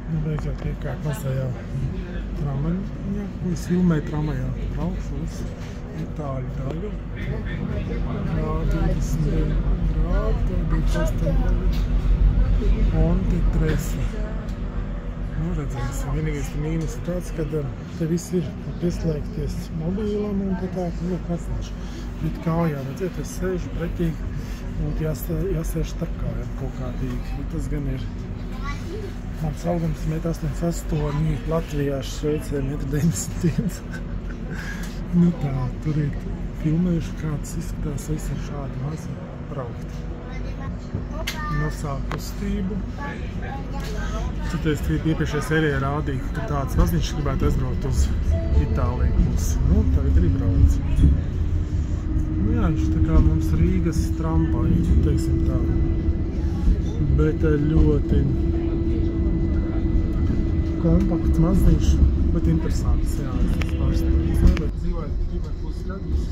Nu, beidzot iekāp mazajā tramvaļā, ko es filmēju tramvajā. Braukšu uz Itāļu daļu. Rādi 20 grādi, 28 Ponte Tresa. Nu, redzēsim. Vienīgais mīnus ir tāds, ka te viss ir pieslēgties mobīlam un tā, nu, kasniši. Bet kājā, redziet, es sēžu pretīgi un jāsēž starp kājām kaut kādīgi. Tas gan ir. Mans augums 1,88 m, Latvijā, Šveicē 1,91 m. Nu tā, tur ir filmējuši, kāds izskatās visam šādi mazi braukt. Nosāk kustību. Citais iepriekšējā sērijā rādīja, ka tāds maziņš gribētu aizbraukt uz Itāliju pusi. Nu, tagad arī brauc. Nu jā, viņš tā kā mums Rīgas tramvaji, teiksim tā. Bet ļoti kompakts, maziņš, bet interesants, jā, es pārstāvis. Bet dzīvēt plus gadus,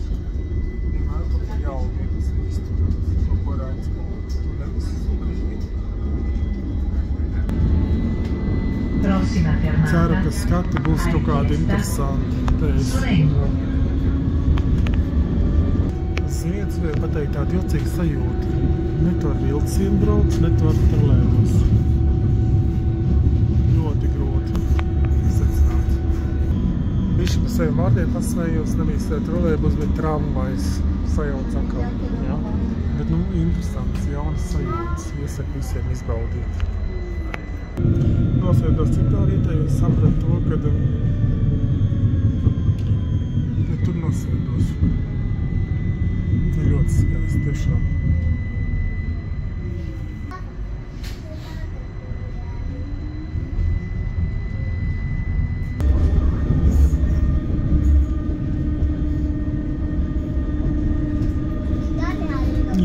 vienmēr kaut kā jaunie, tas īsti, kaut ko rādz, tu nevis brīvi. Ceru, ka skati būs kaut kādi interesanti. Ziniet, vai pateikt tādu jocīgu sajūtu. Ne tu ar vilcienu brauc, ne tu ar trolēbus. Ļoti grūti secināt. Bišķi pa saviem vārdiem pasmējos, nevis trolēbus, bet tramvajs sajauc atkal. Ja? Bet, nu, interesants, jaunas sajūtas. Iesaku visiem izbaudīt. Nosēdos citā vietā, jo es sapratu to, ka ne tur nosēdos. Ļoti skaisti, tiešām.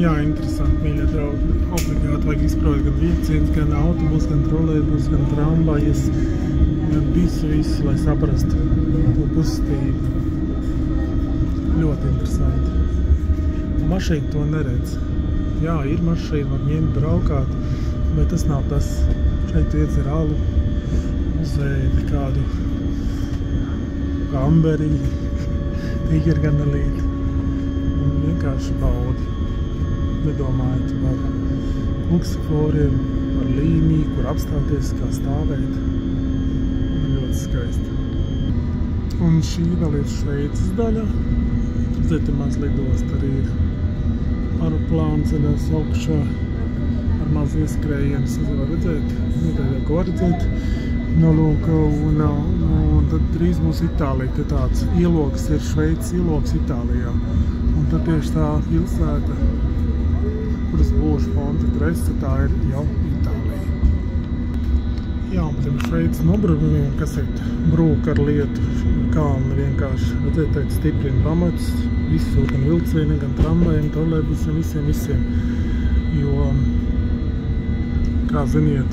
Jā, interesanti, mīļie draugi. Obligāti vajag izprovēt gan vilciens, gan autobus, gan trolēbus, gan tramvajas, gan visu, lai saprastu to kustību. Ļoti interesanti. Mašīna to neredz. Jā, ir mašīna, var ņemt, braukāt, bet tas nav tas. Šeit iedzer alu, uzēdi kādu gamberiņu, tīgerganelīti un vienkārši baudi. Nedomājot par luksusforiem, par līniju, kur apstāties, kā stāvēt. Ļoti skaisti. Un šī vēl ir Šveices daļa. Redzēt, maz lidost arī ir. Aeroplāns ceļās augšā ar maz ieskrējienu. Es varu redzēt, noteikti ko var redzēt. No lūk, un tad drīz būs Itālija. Te tāds ieloks ir Šveices ieloks Itālijā. Un tad tieši tā pilsēta, kuras būšu Ponte Tresa, tā ir jau Itālija. Jā, un tiem Šveices nobrukumiem, kas ir brūk ar lietu, kalni vienkārši, redzēt, teikt, stiprina pamats, visu, gan vilcieni, gan tramvajiem, trolēbusiem, visiem. Jo, kā ziniet,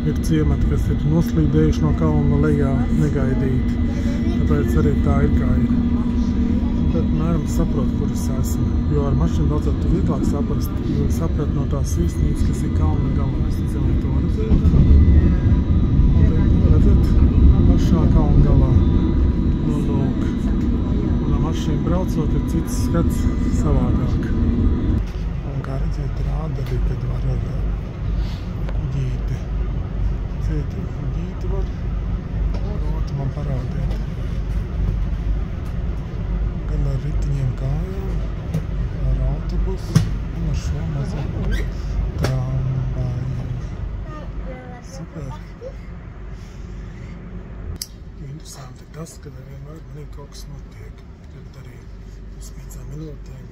ir ciemati, kas ir noslīdējuši no kalna lejā negaidīti. Tāpēc arī tā ir kā ir. Tad, mēram, saprot, kur es esmu. Jo ar mašīnu daudzāk tu vieglāk saprast, jo saprat no tās viesnības, kas ir kalna galā. Es nezinu, vai to redzēt. Redzēt, pašā kalna galā. Nolūk. Un ar mašīnu braucot ir cits skats savādāk. Un kā redzēt, rāda arī, kad var ar kuģīti. Cieti, kuģīti var. Rotu man parādīt. Gan ar ritiņiem kājām, ar autobusu un ar šo mazo tramvaju. Super! Interesanti ir tas, ka vienmēr manī kaut kas notiek. Tad arī uz 5 minūtēm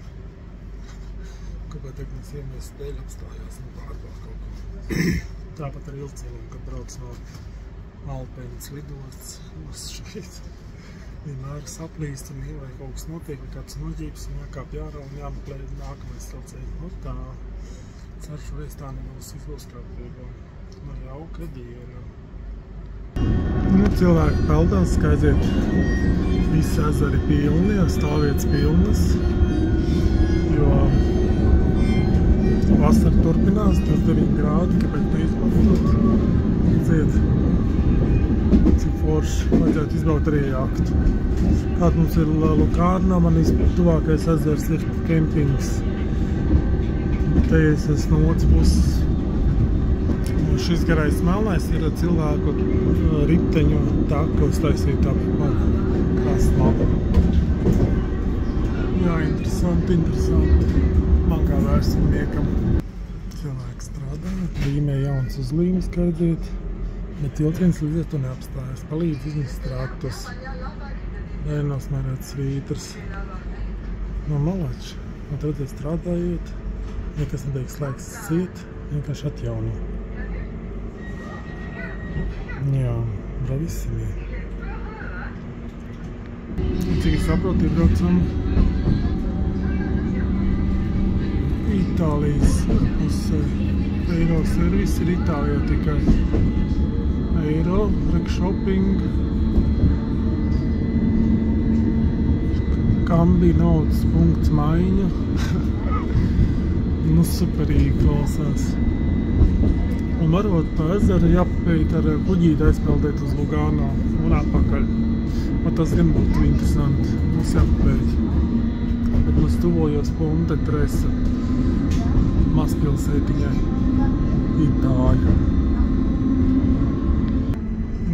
kaut kā tehnikas iemesls dēļ apstājās un pārbauda kaut ko. Tāpat ar vilcieniem, kad brauc no Alpenes lidostas uz šeit. Vienmēr saplīst un vai kaut kas notiek, vai kāds noģības un jākāp jārā un jāmeklē nākamais vilciens. Nu tā, ceru šoreiz tā nebūs izbūs kārtībā. Nu jauka diena. Nu, cilvēki peldās, kā aiziet, visi ezeri pilni, stāvvietas pilnas, jo vasara turpinās, 29 grādi, kāpēc neizpastot. Ciet, forši. Vajadzētu izbraukt arī jaktu. Kāds mums ir Lukārnā, man tuvākais ezers ir kempings. Te es esmu no otras puses. Šis garais melnais ir cilvēku riteņu taka uztaisīta ap krastmalu. Jā, interesanti. Man kā vērsturniekam. Cilvēki strādā, līmē jauns uzlīmes, kā redzēt, bet vilciens līdz ar to neapstājas. Palīdz izmest ratus. Nenosmērēt svītras. No malači. Un tad strādājot, nekas netiek slēgts ciet, vienkārši atjauno. Jā, bravissimi. Cik es saprotu, iebraucam Itālijas pusē. Eiro servis ir Itālijā tikai. Eiro, shopping. Kambi naudas punkts maiņa. Nu, superīgi klausās. Un varot pa ezeru jāpapēt ar kuģīti aizpeldēt uz Lugano un atpakaļ. Un tas gan būtu interesanti. Mums jāpapēt. Bet mums tuvojos Ponte Tresa mazpilsētiņai. Itāļu.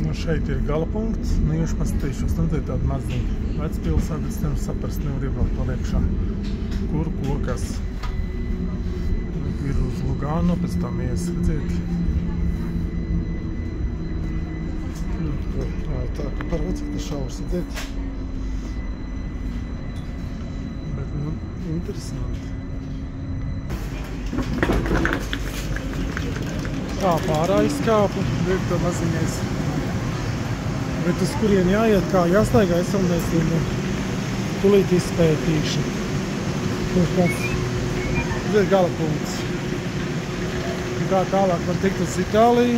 Nu, šeit ir gala punkts. Nu, iešu paskatīšos. Tad ir tāda maziņa vecpilsēta. Es nevaru saprast, nevar iebraukt par iekšā. Kur, ko, kas. Ir uz Lugano, pēc tam ies, redziet. Tā, ka parāds, ka tas šaurs, redziet. Bet, nu, interesanti. Tā, pārā izkāpu, redziet, to maziņais. Bet uz kurien jāiet, kā jāstaigā, es vēl nezinu. Tulīt izpētīšu. Tur kāds, redziet, gala punkts. Kā tālāk var tikt uz Itāliju,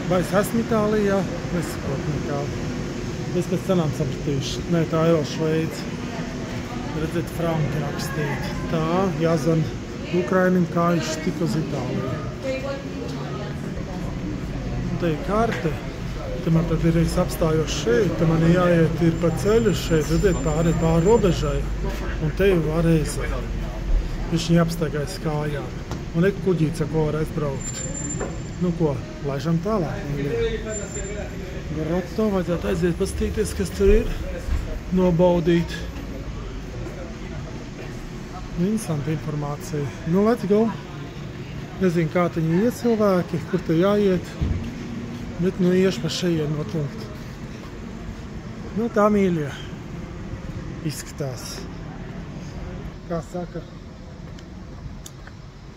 vai es esmu Itālijā, nesaprotu nekā. Es pēc cenām sapratīšu. Nē, tā ir vēl Šveice. Redzēt, franki rakstīt. Tā, jāzvan Ukrainim, kā viņš tik uz Itāliju. Un te ir karte. Te man tad ir apstājos šeit, te man jāiet ir pa ceļu šeit, redzēt, pāri robežai. Un te ir varēs. Viņš jāapstaigājas kājām. Un ir kuģīts, ar ko var aizbraukt. Nu ko, laižam tālāk. Grotto vajadzētu aiziet pastīties, kas tur ir. Nobaudīt. Interesanti informācija. Nu, let's go. Nezinu, kā taņi iet cilvēki, kur te jāiet. Bet, nu, iešu pa šeien notunkt. Nu, tā mīļie. Izskatās. Kā saka.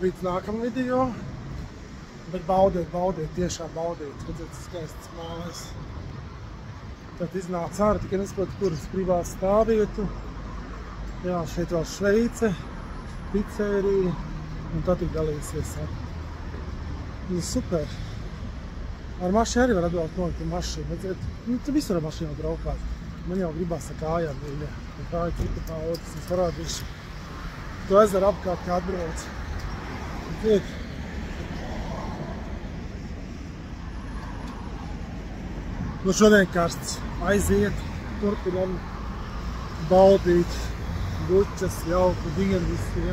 Līdz nākamam video, bet baudiet, tiešām baudiet, redzēt, skaists mājas. Tad iznāca ārā, tikai nesaprotu, kuras privās stāvvietu. Jā, šeit vēl Šveice, pizzerija, un tad tik dalīsies. Nu, super. Ar mašīnu arī var atbraukt nolikt mašīnu, redzēt. Nu, tu visur ar mašīnu braukāt. Man jau gribās ar kājām, mīļa. Un kāja cita paudas, es parādīšu. Tu ezeru apkārt, kā atbrauc. Nu, šodien karsts. Aiziet, turpinam baudīt bučas, jauku dienu visiem.